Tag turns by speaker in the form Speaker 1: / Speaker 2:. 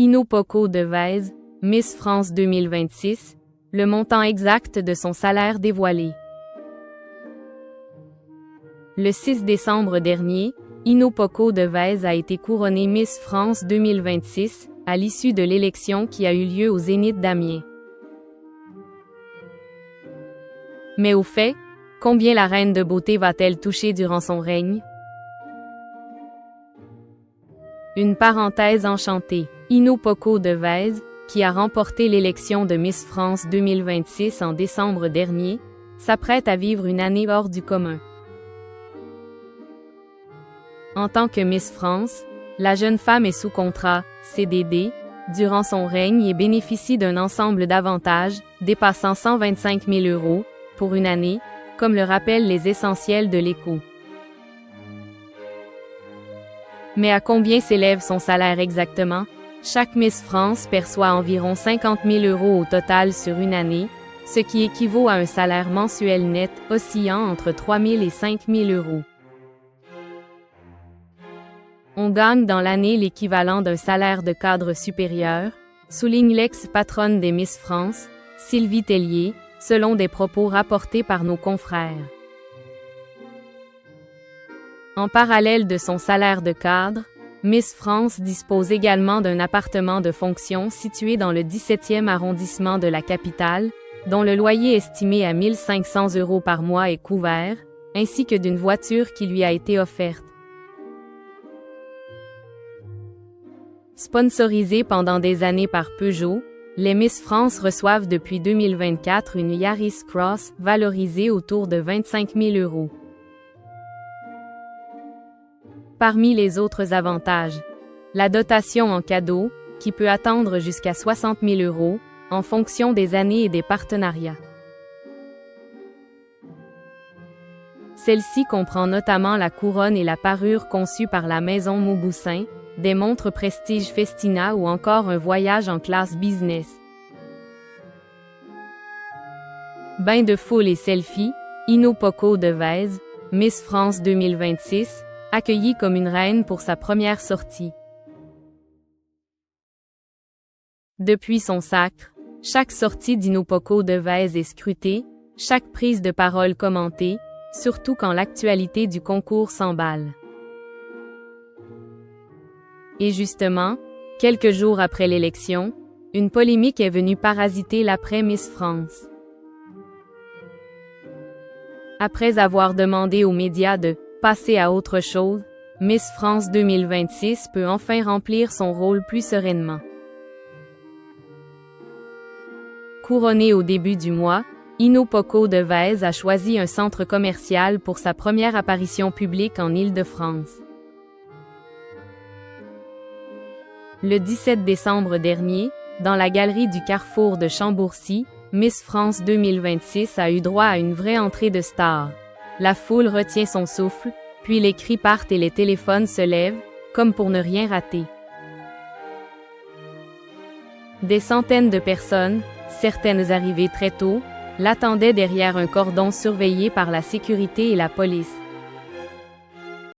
Speaker 1: Ino Poco Devèze, Miss France 2026, le montant exact de son salaire dévoilé. Le 6 décembre dernier, Ino Poco Devèze a été couronnée Miss France 2026, à l'issue de l'élection qui a eu lieu au Zénith d'Amiens. Mais au fait, combien la reine de beauté va-t-elle toucher durant son règne? Une parenthèse enchantée. Ino Poco Devèze, qui a remporté l'élection de Miss France 2026 en décembre dernier, s'apprête à vivre une année hors du commun. En tant que Miss France, la jeune femme est sous contrat, CDD, durant son règne et bénéficie d'un ensemble d'avantages, dépassant 125 000 € pour une année, comme le rappellent les essentiels de l'Écho. Mais à combien s'élève son salaire exactement? Chaque Miss France perçoit environ 50 000 € au total sur une année, ce qui équivaut à un salaire mensuel net oscillant entre 3 000 et 5 000 €. On gagne dans l'année l'équivalent d'un salaire de cadre supérieur, souligne l'ex-patronne des Miss France, Sylvie Tellier, selon des propos rapportés par nos confrères. En parallèle de son salaire de cadre, Miss France dispose également d'un appartement de fonction situé dans le 17e arrondissement de la capitale, dont le loyer estimé à 1 500 € par mois est couvert, ainsi que d'une voiture qui lui a été offerte. Sponsorisée pendant des années par Peugeot, les Miss France reçoivent depuis 2024 une Yaris Cross valorisée autour de 25 000 €. Parmi les autres avantages, la dotation en cadeau, qui peut atteindre jusqu'à 60 000 € en fonction des années et des partenariats. Celle-ci comprend notamment la couronne et la parure conçues par la maison Mauboussin, des montres Prestige Festina ou encore un voyage en classe business. Bain de foule et selfie, Ino Poco Devèze, Miss France 2026, accueillie comme une reine pour sa première sortie. Depuis son sacre, chaque sortie d'Ino Poco Devèze est scrutée, chaque prise de parole commentée, surtout quand l'actualité du concours s'emballe. Et justement, quelques jours après l'élection, une polémique est venue parasiter l'après-Miss France. Après avoir demandé aux médias de passer à autre chose, Miss France 2026 peut enfin remplir son rôle plus sereinement. Couronnée au début du mois, Ino Poco Devèze a choisi un centre commercial pour sa première apparition publique en Île-de-France. Le 17 décembre dernier, dans la galerie du Carrefour de Chambourcy, Miss France 2026 a eu droit à une vraie entrée de star. La foule retient son souffle, puis les cris partent et les téléphones se lèvent, comme pour ne rien rater. Des centaines de personnes, certaines arrivées très tôt, l'attendaient derrière un cordon surveillé par la sécurité et la police.